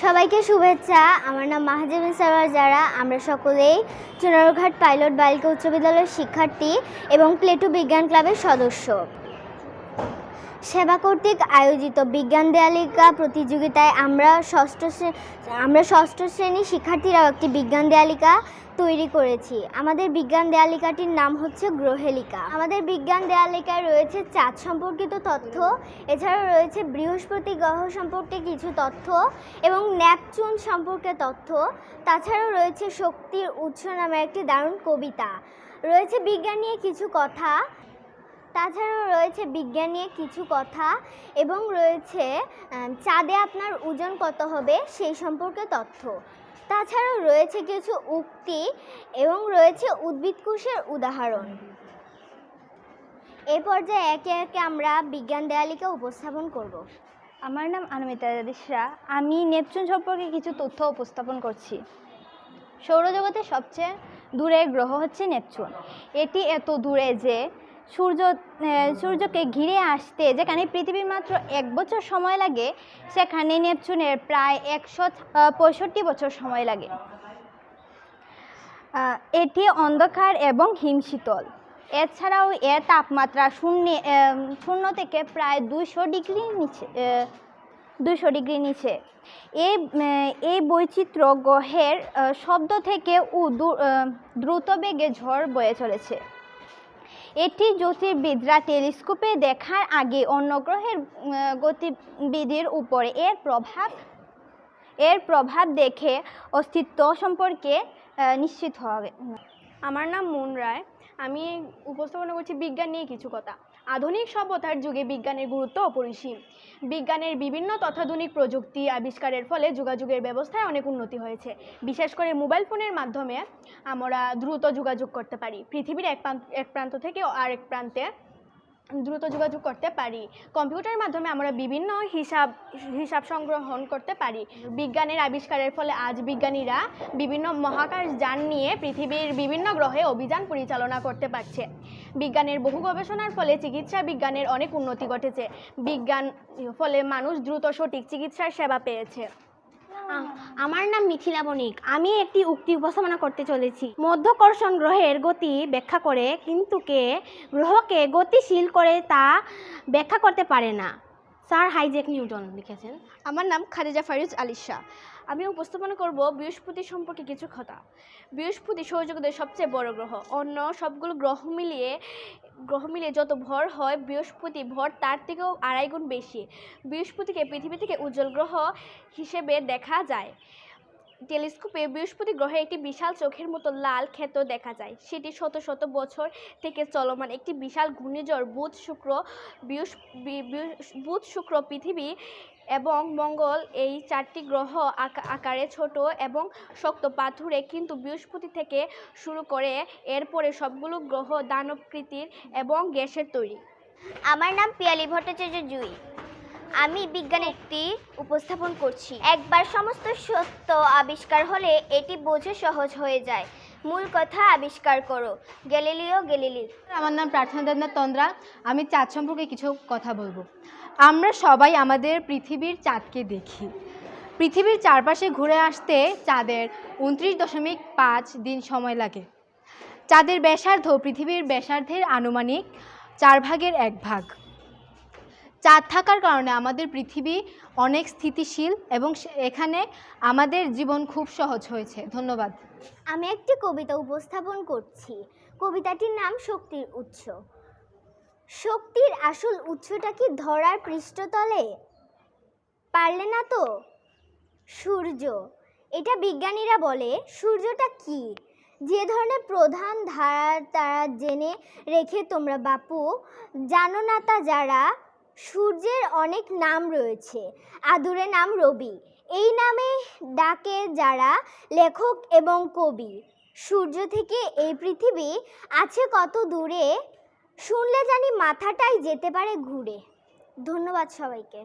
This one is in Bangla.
সবাইকে শুভেচ্ছা। আমার নাম মাহাজেবিন সারোয়ার যারা। আমরা সকলেই চুনারঘাট পাইলট বালিকা উচ্চ বিদ্যালয়ের শিক্ষার্থী এবং প্লেটু বিজ্ঞান ক্লাবের সদস্য। সেবা কর্তৃক আয়োজিত বিজ্ঞান দেয়ালিকা প্রতিযোগিতায় আমরা ষষ্ঠ শ্রেণীর শিক্ষার্থীরাও একটি বিজ্ঞান দেয়ালিকা তৈরি করেছি। আমাদের বিজ্ঞান দেয়ালিকাটির নাম হচ্ছে গ্রহেলিকা। আমাদের বিজ্ঞান দেয়ালিকায় রয়েছে চাঁদ সম্পর্কিত তথ্য, এছাড়াও রয়েছে বৃহস্পতি গ্রহ সম্পর্কে কিছু তথ্য এবং নেপচুন সম্পর্কে তথ্য। তাছাড়াও রয়েছে শক্তির উৎস নামে একটি দারুণ কবিতা, রয়েছে বিজ্ঞান নিয়ে কিছু কথা, এবং রয়েছে চাঁদে আপনার ওজন কত হবে সেই সম্পর্কে তথ্য। তাছাড়াও রয়েছে কিছু উক্তি এবং রয়েছে উদ্ভিদ কোষের উদাহরণ। এই পর্যায়ে একে একে আমরা বিজ্ঞান দেয়ালিকা উপস্থাপন করব। আমার নাম আনমিতা দিশরা। আমি নেপচুন সম্পর্কে কিছু তথ্য উপস্থাপন করছি। সৌরজগতের সবচেয়ে দূরের গ্রহ হচ্ছে নেপচুন। এটি এত দূরে যে সূর্যকে ঘিরে আসতে যেখানে পৃথিবীর মাত্র 1 বছর সময় লাগে, সেখানে নেপচুনের প্রায় 165 বছর সময় লাগে। এটি অন্ধকার এবং হিমশীতল। এছাড়াও এর তাপমাত্রা শূন্য থেকে প্রায় 200 ডিগ্রি নিচে। এই বৈচিত্র্য গ্রহের শব্দ থেকে দ্রুত বেগে ঝড় বয়ে চলেছে। এটি জ্যোতির্বিদরা টেলিস্কোপে দেখার আগে অন্য গ্রহের গতিবিধির উপরে এর প্রভাব দেখে অস্তিত্ব সম্পর্কে নিশ্চিত হবে। আমার নাম মুন রায়। আমি উপস্থাপনা করছি বিজ্ঞান নিয়ে কিছু কথা। আধুনিক সভ্যতার যুগে বিজ্ঞানের গুরুত্ব অপরিসীম। বিজ্ঞানের বিভিন্ন তথাধুনিক প্রযুক্তি আবিষ্কারের ফলে যোগাযোগের ব্যবস্থায় অনেক উন্নতি হয়েছে। বিশেষ করে মোবাইল ফোনের মাধ্যমে আমরা দ্রুত যোগাযোগ করতে পারি, পৃথিবীর এক প্রান্ত থেকে আরেক প্রান্তে দ্রুত যোগাযোগ করতে পারি। কম্পিউটারের মাধ্যমে আমরা বিভিন্ন হিসাব সংগ্রহণ করতে পারি। বিজ্ঞানের আবিষ্কারের ফলে আজ বিজ্ঞানীরা বিভিন্ন মহাকাশ যান নিয়ে পৃথিবীর বিভিন্ন গ্রহে অভিযান পরিচালনা করতে পারছে। বিজ্ঞানের বহু গবেষণার ফলে চিকিৎসা বিজ্ঞানের অনেক উন্নতি ঘটেছে। বিজ্ঞান ফলে মানুষ দ্রুত সঠিক চিকিৎসার সেবা পেয়েছে। আমার নাম মিথিলা বণিক। আমি একটি উক্তি উপস্থাপনা করতে চলেছি। মধ্যাকর্ষণ গ্রহের গতি ব্যাখ্যা করে, কিন্তু গ্রহকে গতিশীল করে তা ব্যাখ্যা করতে পারে না। স্যার আইজ্যাক নিউটন লিখেছেন। আমার নাম খাদিজা ফারিজ আলিশা। আমি উপস্থাপনা করব বৃহস্পতি সম্পর্কে কিছু কথা। বৃহস্পতি সৌরজগতের সবচেয়ে বড় গ্রহ। অন্য সবগুলো গ্রহ মিলিয়ে যত ভর হয়, বৃহস্পতি ভর তার থেকেও 2.5 গুণ বেশি। বৃহস্পতিকে পৃথিবী থেকে উজ্জ্বল গ্রহ হিসেবে দেখা যায়। টেলিস্কোপে বৃহস্পতি গ্রহে একটি বিশাল চোখের মতো লাল ক্ষেত্র দেখা যায়। সেটি শত শত বছর থেকে চলমান একটি বিশাল ঘূর্ণিঝড়। বুধ, শুক্র, পৃথিবী এবং মঙ্গল, এই 4টি গ্রহ আকারে ছোট এবং শক্ত পাথুরে, কিন্তু বৃহস্পতি থেকে শুরু করে এরপরে সবগুলো গ্রহ দানবকৃতির এবং গ্যাসের তৈরি। আমার নাম পিয়ালি ভট্টাচার্য জুই। আমি বিজ্ঞান একটি উপস্থাপন করছি। একবার সমস্ত সত্য আবিষ্কার হলে এটি বোঝা সহজ হয়ে যায়। মূল কথা আবিষ্কার করো, গ্যালিলিও গ্যালিলি। আমার নাম প্রার্থনা দেবনাথ তন্দ্রা। আমি চাঁদ সম্পর্কে কিছু কথা বলবো। আমরা সবাই আমাদের পৃথিবীর চাঁদকে দেখি। পৃথিবীর চারপাশে ঘুরে আসতে চাঁদের 29.5 দিন সময় লাগে। চাঁদের ব্যাসার্ধ পৃথিবীর ব্যাসার্ধের আনুমানিক 1/4 ভাগ। চাঁদ থাকার কারণে আমাদের পৃথিবী অনেক স্থিতিশীল এবং এখানে আমাদের জীবন খুব সহজ হয়েছে। ধন্যবাদ। আমি একটি কবিতা উপস্থাপন করছি। কবিতাটির নাম শক্তির উৎস। শক্তির আসল উৎসটা কি ধরার পৃষ্ঠতলে? পারলে না তো? সূর্য। এটা বিজ্ঞানীরা বলে সূর্যটা কি, যে ধরনের প্রধান ধারার তারা জেনে রেখে তোমরা বাপু জানো না তা যারা। সূর্যের অনেক নাম রয়েছে, আদুরে নাম রবি। এই নামে ডাকে যারা লেখক এবং কবি। সূর্য থেকে এই পৃথিবী আছে কত দূরে, শুনলে জানি মাথাটাই যেতে পারে ঘুরে। ধন্যবাদ সবাইকে।